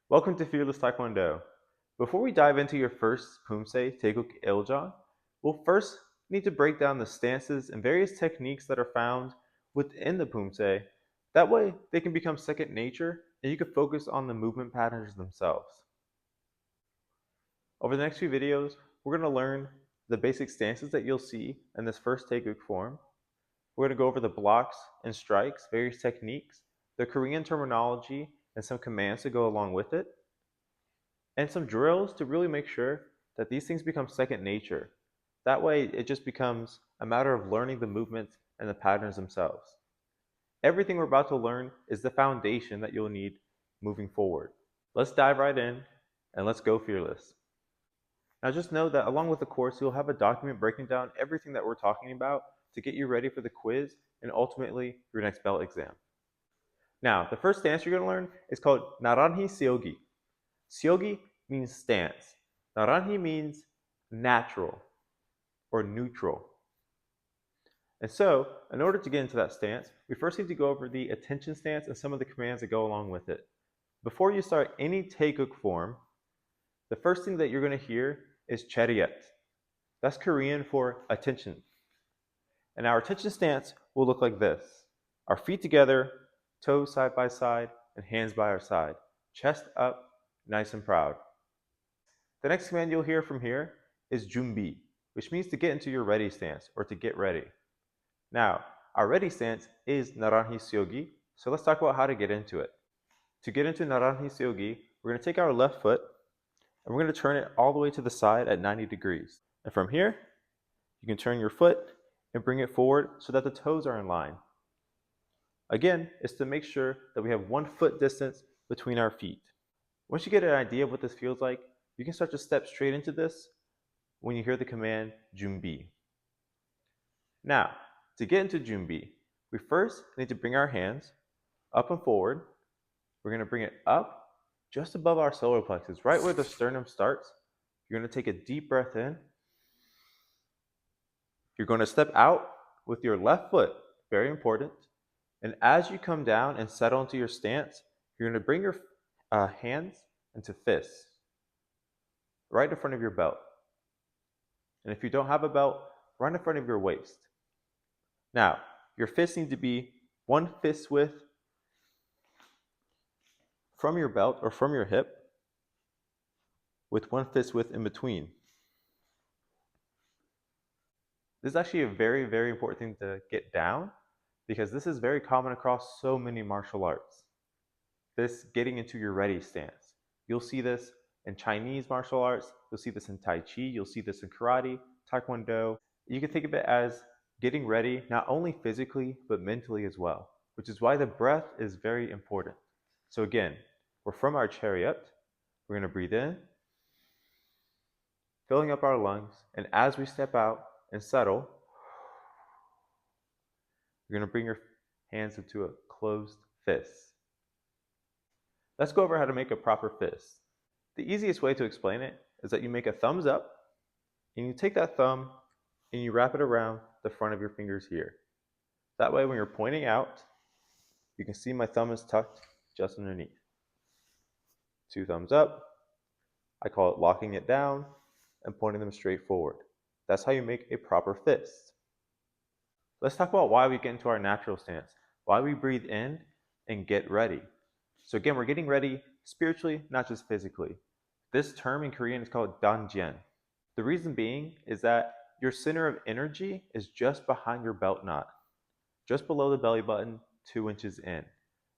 Welcome to Fearless Taekwondo. Before we dive into your first Pumse Taekuk Iljan, we'll first need to break down the stances and various techniques that are found within the Pumse. That way, they can become second nature and you can focus on the movement patterns themselves. Over the next few videos, we're going to learn the basic stances that you'll see in this first Taekuk form. We're going to go over the blocks and strikes, various techniques, the Korean terminology, and some commands to go along with it, and some drills to really make sure that these things become second nature. That way, it just becomes a matter of learning the movements and the patterns themselves. Everything we're about to learn is the foundation that you'll need moving forward. Let's dive right in and let's go fearless. Now just know that along with the course, you'll have a document breaking down everything that we're talking about to get you ready for the quiz and ultimately your next belt exam. Now, the first stance you're going to learn is called Naranhi Seogi. Seogi means stance. Naranhi means natural or neutral. And so, in order to get into that stance, we first need to go over the attention stance and some of the commands that go along with it. Before you start any Taekuk form, the first thing that you're going to hear is chariot. That's Korean for attention. And our attention stance will look like this. Our feet together, toes side by side, and hands by our side. Chest up, nice and proud. The next command you'll hear from here is junbi, which means to get into your ready stance or to get ready. Now, our ready stance is naranhi seogi, so let's talk about how to get into it. To get into naranhi seogi, we're going to take our left foot and we're going to turn it all the way to the side at 90 degrees. And from here, you can turn your foot and bring it forward so that the toes are in line. Again, it's to make sure that we have 1 foot distance between our feet. Once you get an idea of what this feels like, you can start to step straight into this when you hear the command junbi. Now, to get into junbi, we first need to bring our hands up and forward. We're going to bring it up just above our solar plexus, right where the sternum starts. You're going to take a deep breath in. You're going to step out with your left foot, very important. And as you come down and settle into your stance, you're going to bring your hands into fists, right in front of your belt. And if you don't have a belt, right in front of your waist. Now, your fists need to be 1 fist width from your belt or from your hip, with 1 fist width in between. This is actually a very, very important thing to get down because this is very common across so many martial arts. This getting into your ready stance. You'll see this in Chinese martial arts, you'll see this in Tai Chi, you'll see this in karate, Taekwondo. You can think of it as getting ready not only physically but mentally as well, which is why the breath is very important. So again, we're from our chariot, we're going to breathe in, filling up our lungs, and as we step out and settle, you're going to bring your hands into a closed fist. Let's go over how to make a proper fist. The easiest way to explain it is that you make a thumbs up, and you take that thumb and you wrap it around the front of your fingers here. That way when you're pointing out, you can see my thumb is tucked just underneath. 2 thumbs up. I call it locking it down and pointing them straight forward. That's how you make a proper fist. Let's talk about why we get into our natural stance, why we breathe in and get ready. So again, we're getting ready spiritually, not just physically. This term in Korean is called danjian. The reason being is that your center of energy is just behind your belt knot, just below the belly button, 2 inches in.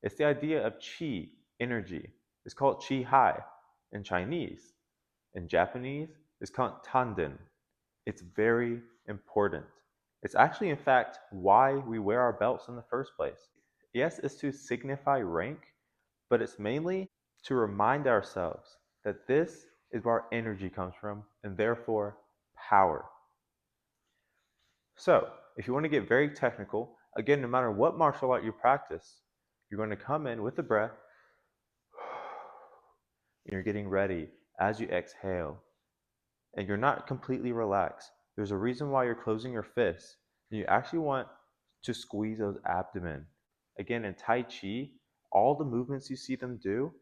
It's the idea of qi, energy. It's called qi hai in Chinese. In Japanese, it's called tanden. It's very important. It's actually, in fact, why we wear our belts in the first place. Yes, it's to signify rank, but it's mainly to remind ourselves that this is where our energy comes from, and therefore power. So, if you want to get very technical, again, no matter what martial art you practice, you're going to come in with the breath, and you're getting ready as you exhale. And you're not completely relaxed. There's a reason why you're closing your fists. And you actually want to squeeze those abdomen. Again, in Tai Chi, all the movements you see them do,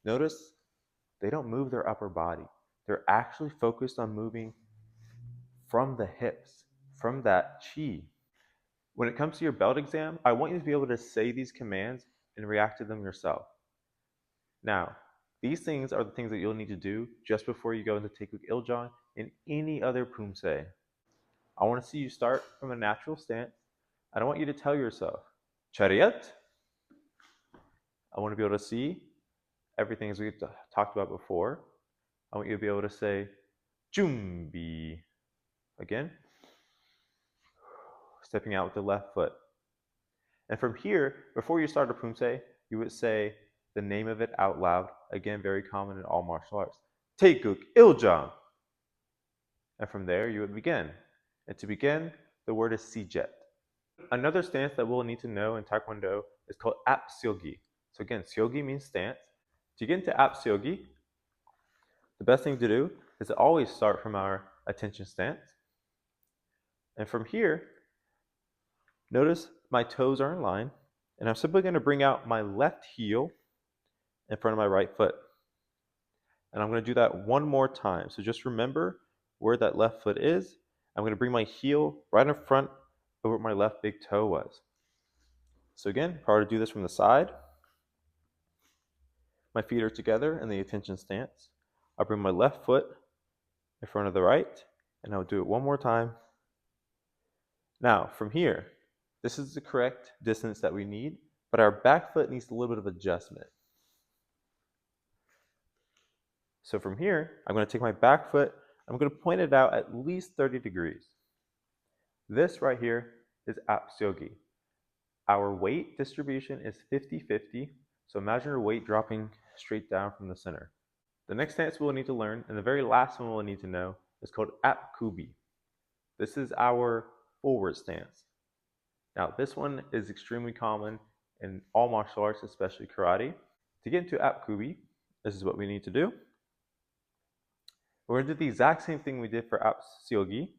notice they don't move their upper body. They're actually focused on moving from the hips, from that chi. When it comes to your belt exam, I want you to be able to say these commands and react to them yourself. Now, these things are the things that you'll need to do just before you go into Taekwondo Iljan and any other Pumse. I want to see you start from a natural stance. I don't want you to tell yourself, Chariot. I want to be able to see everything as we talked about before. I want you to be able to say, Jumbi. Again, stepping out with the left foot. And from here, before you start a Pumse, you would say the name of it out loud. Again, very common in all martial arts. Taekuk Iljan. And from there, you would begin. And to begin, the word is Sijet. Another stance that we'll need to know in Taekwondo is called Ap Seogi. So again, Seogi means stance. To get into Ap Seogi, the best thing to do is to always start from our attention stance. And from here, notice my toes are in line, and I'm simply going to bring out my left heel in front of my right foot. And I'm going to do that one more time. So just remember where that left foot is. I'm going to bring my heel right in front of where my left big toe was. So again, if I were to do this from the side, my feet are together in the attention stance. I'll bring my left foot in front of the right, and I'll do it one more time. Now, from here, this is the correct distance that we need, but our back foot needs a little bit of adjustment. So from here, I'm going to take my back foot, I'm going to point it out at least 30 degrees. This right here is Ap Seogi. Our weight distribution is 50-50, so imagine your weight dropping straight down from the center. The next stance we'll need to learn, and the very last one we'll need to know, is called Ap Kubi. This is our forward stance. Now, this one is extremely common in all martial arts, especially karate. To get into Ap Kubi, this is what we need to do. We're going to do the exact same thing we did for Ap Seogi,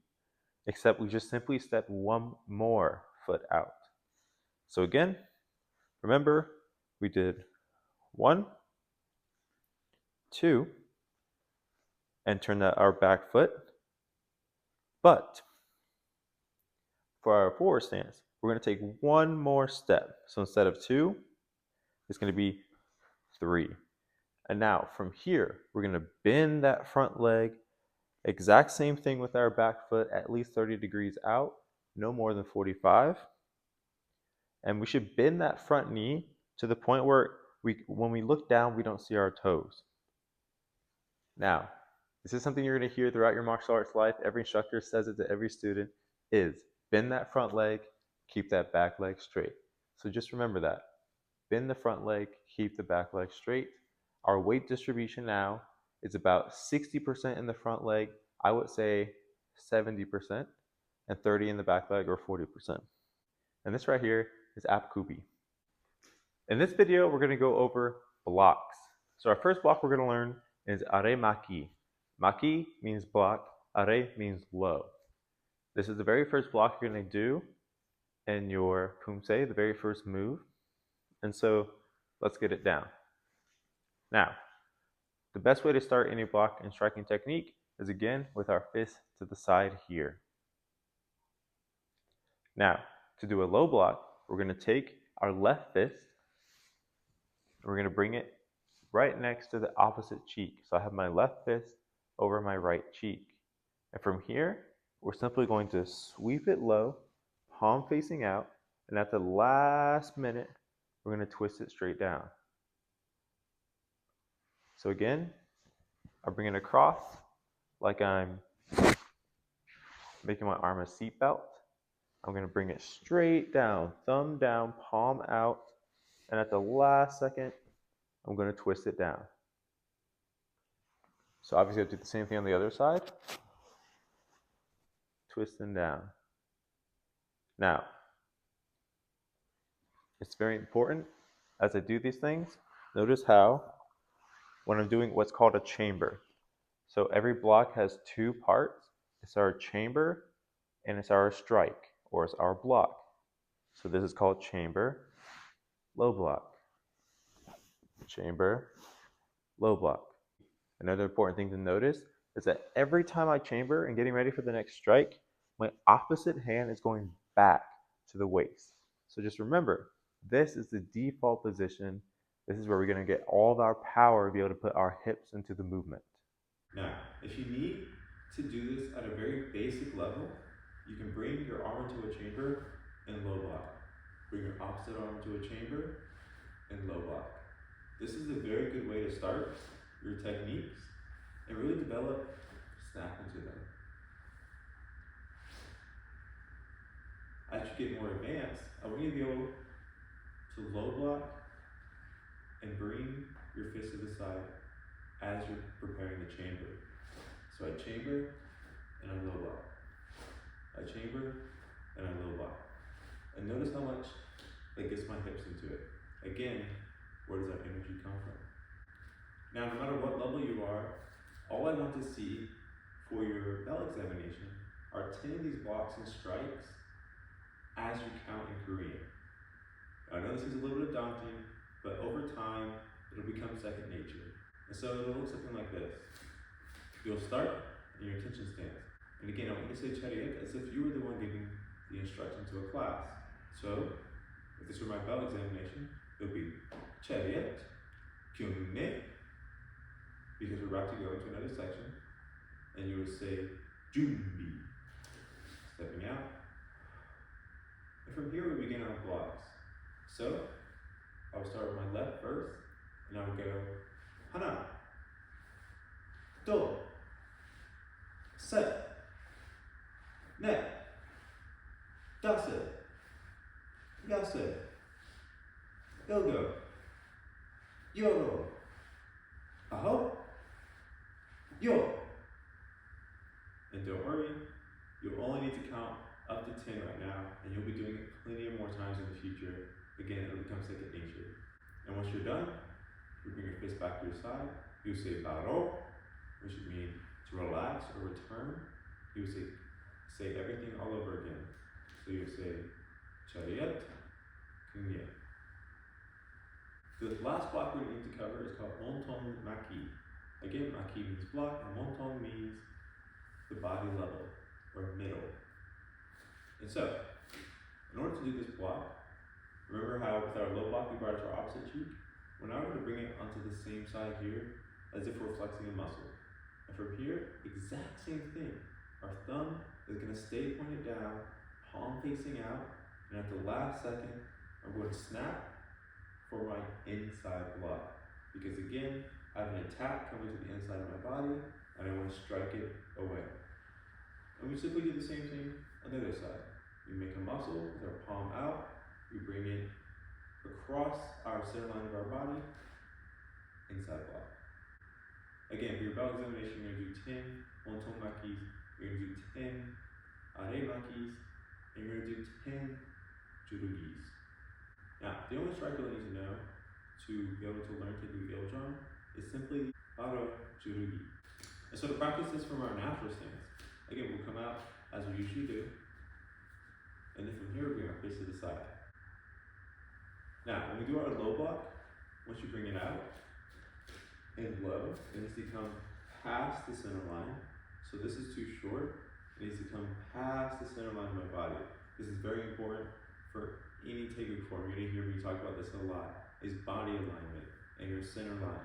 except we just simply step one more foot out. So again, remember, we did 1, 2, and turn our back foot. But for our forward stance, we're going to take one more step. So instead of 2, it's going to be 3. And now from here, we're going to bend that front leg. Exact same thing with our back foot, at least 30 degrees out, no more than 45. And we should bend that front knee to the point where when we look down, we don't see our toes. Now, this is something you're going to hear throughout your martial arts life. Every instructor says it to every student, is bend that front leg, keep that back leg straight. So just remember that. Bend the front leg, keep the back leg straight. Our weight distribution now is about 60% in the front leg, I would say 70%, and 30% in the back leg, or 40%. And this right here is Ap Kubi. In this video, we're going to go over blocks. So our first block we're going to learn is Are Makki. Makki means block, Are means low. This is the very first block you're going to do in your Pumse, the very first move. And so let's get it down. Now, the best way to start any block and striking technique is again with our fist to the side here. Now, to do a low block, we're going to take our left fist, we're going to bring it right next to the opposite cheek. So I have my left fist over my right cheek. And from here, we're simply going to sweep it low, palm facing out, and at the last minute, we're going to twist it straight down. So again, I bring it across like I'm making my arm a seatbelt. I'm going to bring it straight down, thumb down, palm out, and at the last second, I'm going to twist it down. So obviously I'll do the same thing on the other side. Twisting down. Now, it's very important as I do these things, notice how when I'm doing what's called a chamber. So every block has 2 parts. It's our chamber and it's our strike, or it's our block. So this is called chamber, low block. Chamber, low block. Another important thing to notice is that every time I chamber and getting ready for the next strike, my opposite hand is going back to the waist. So just remember, this is the default position. This is where we're going to get all of our power to be able to put our hips into the movement. Now, if you need to do this at a very basic level, you can bring your arm into a chamber and low block. Bring your opposite arm into a chamber and low block. This is a very good way to start your techniques and really develop snap into them. As you get more advanced, I want you to be able to low block and bring your fist to the side as you're preparing the chamber. So I chamber and I low block. I chamber and I low block. And notice how much that gets my hips into it. Again, where does that energy come from? Now, no matter what level you are, all I want to see for your bell examination are 10 of these blocks and strikes as you count in Korean. I know this is a little bit daunting, but over time, it'll become second nature. And so it'll look something like this. You'll start in your attention stance. And again, I want you to say chariot as if you were the one giving the instruction to a class. So, if this were my bell examination, it would be chariot, kyunne, because we're about to go into another section, and you would say junbi, stepping out. And from here we begin our blocks. So, I would start with my left first, and I would go hana, do, set, net, daset, yase, ilgo, yoro, aho, yo. And don't worry, you'll only need to count up to 10 right now, and you'll be doing it plenty of more times in the future. Again, it'll become second nature. And once you're done, you bring your fist back to your side. You say baro, which would mean to relax or return. You say everything all over again. So you say chariot, kunya. The last block we need to cover is called monton makki. Again, makki means block, and monton means the body level or middle. And so, in order to do this block, remember how with our low block we brought it to our opposite cheek? We're now going to bring it onto the same side here as if we're flexing a muscle. And from here, exact same thing. Our thumb is going to stay pointed down, palm facing out, and at the last second, I'm going to snap for my inside block. Because again, I have an attack coming to the inside of my body, and I want to strike it away. And we simply do the same thing on the other side. We make a muscle with our palm out, we bring it across our center line of our body, inside block. Again, for your bell examination, you're going to do 10 monton makkis, you're going to do 10 are makkis, and you're going to do 10 jirugis. Now, the only strike you'll need to know to be able to learn to do Gyeojeon is simply baro jirugi. And so to practice this from our natural stance, again, we'll come out as we usually do, and then from here we bring our face to the side. Now, when we do our low block, once you bring it out and low, it needs to come past the center line. So this is too short. It needs to come past the center line of my body. This is very important for any taekwondo form. You're gonna hear me talk about this a lot. Is body alignment and your center line.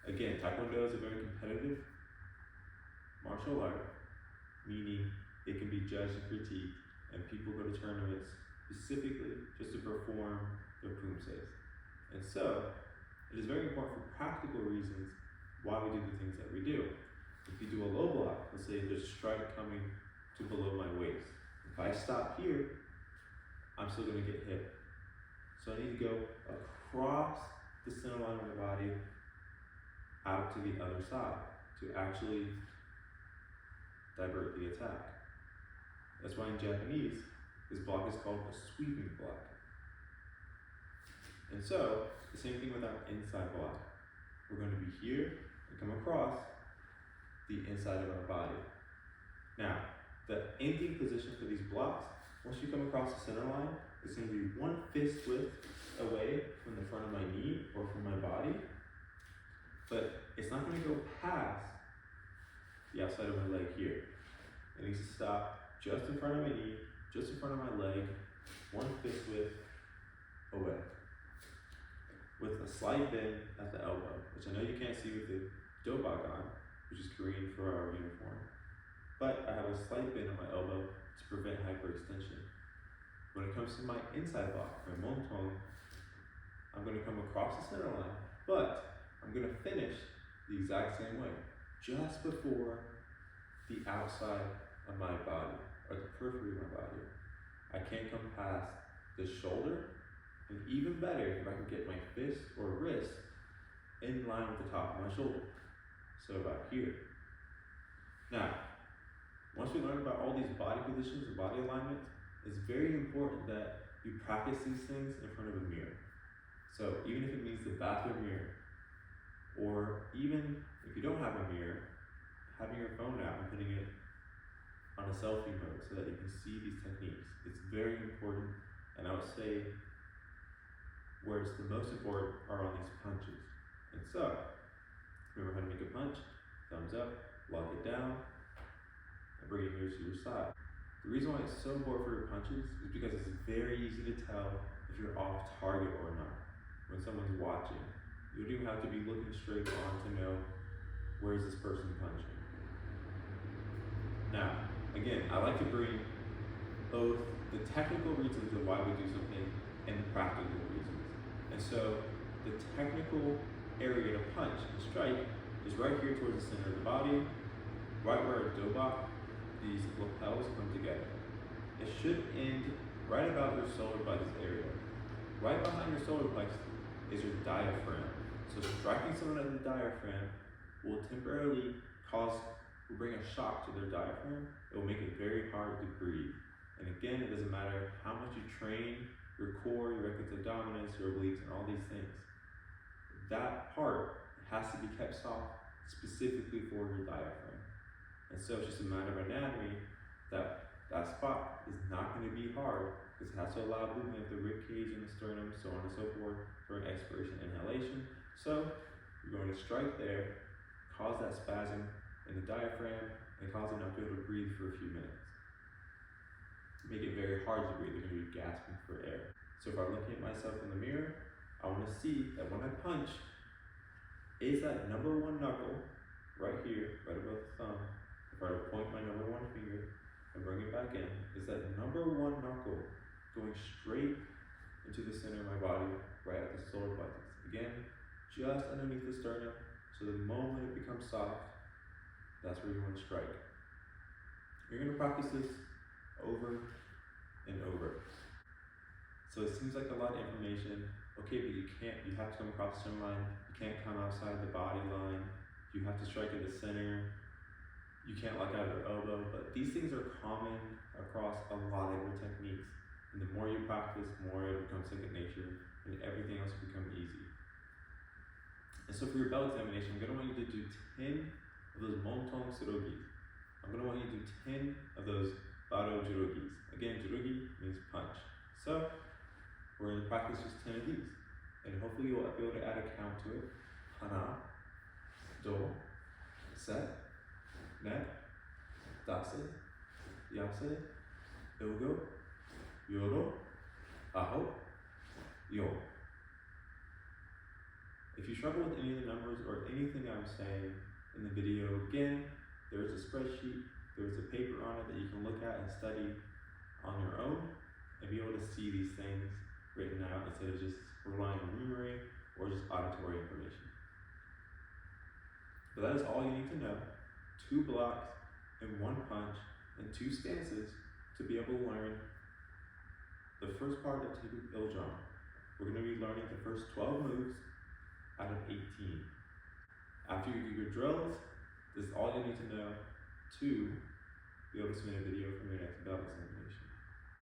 Again, Taekwondo is a very competitive martial art, meaning it can be judged and critiqued, and people go to tournaments specifically just to perform their poomsaes. And so, it is very important for practical reasons why we do the things that we do. If you do a low block, let's say there's a strike coming to below my waist. If I stop here, I'm still going to get hit. So I need to go across the center line of my body out to the other side to actually divert the attack. That's why in Japanese, this block is called a sweeping block. And so, the same thing with our inside block. We're going to be here and come across the inside of our body. Now, the ending position for these blocks, once you come across the center line, it's going to be one fist width away from the front of my knee or from my body. But it's not going to go past the outside of my leg here. It needs to stop just in front of my knee, just in front of my leg, one fist width away. With a slight bend at the elbow, which I know you can't see with the dobak on, which is Korean for our uniform. But I have a slight bend on my elbow to prevent hyperextension. When it comes to my inside block, my montong, I'm going to come across the center line, but I'm going to finish the exact same way, just before the outside of my body, or the periphery of my body. I can't come past the shoulder, and even better if I can get my fist or wrist in line with the top of my shoulder. So about here. Now, once we learn about all these body positions and body alignments, it's very important that you practice these things in front of a mirror. So even if it means the bathroom mirror, or even if you don't have a mirror, having your phone out and putting it on a selfie mode so that you can see these techniques. It's very important, and I would say where it's the most important are on these punches. And so, remember how to make a punch, thumbs up, lock it down, and bring it here to your side. The reason why it's so important for your punches is because it's very easy to tell if you're off target or not. When someone's watching, you don't even have to be looking straight on to know where's this person punching. Now, again, I like to bring both the technical reasons of why we do something and the practical reasons. And so, the technical area to punch and strike is right here towards the center of the body, right where a dobak, these lapels come together. It should end right about your solar plexus area. Right behind your solar plexus is your diaphragm. So striking someone at the diaphragm will temporarily will bring a shock to their diaphragm. It will make it very hard to breathe. And again, it doesn't matter how much you train your core, your rectus abdominis, your obliques, and all these things. That part has to be kept soft specifically for your diaphragm. And so it's just a matter of anatomy that spot is not going to be hard because it has to allow movement of the rib cage and the sternum, so on and so forth, during expiration and inhalation. So you're going to strike there, cause that spasm in the diaphragm, and cause it not to be able to breathe for a few minutes. Make it very hard to breathe. You're going to be gasping for air. So if I'm looking at myself in the mirror, I want to see that when I punch, is that number one knuckle right here, right above the thumb, if I were to point my number one finger and bring it back in, is that number one knuckle going straight into the center of my body, right at the solar plexus. Again, just underneath the sternum, so the moment it becomes soft, that's where you want to strike. You're going to practice this over and over. So it seems like a lot of information. Okay, but you have to come across the center line. You can't come outside the body line. You have to strike at the center. You can't lock out your elbow, but these things are common across a lot of your techniques. And the more you practice, the more it becomes second nature, and everything else will become easy. And so for your bell examination, I'm going to want you to do 10 of those montong Seogi. I'm going to want you to do 10 of those bado Jireugis. Again, Jireugi means punch. So we're going to practice just 10 of these. And hopefully you'll be able to add a count to it. Hana, do, set, net, dase, yase, ilgo, yoro, aho, yo. If you struggle with any of the numbers or anything I'm saying in the video, again, there's a spreadsheet, there's a paper on it that you can look at and study on your own and be able to see these things written out instead of just relying on memory or just auditory information. But that is all you need to know. 2 blocks and 1 punch and 2 stances to be able to learn the first part of Taekwondo Iljong. We're going to be learning the first 12 moves out of 18. After you do your drills, this is all you need to know to be able to submit a video for your next belt examination.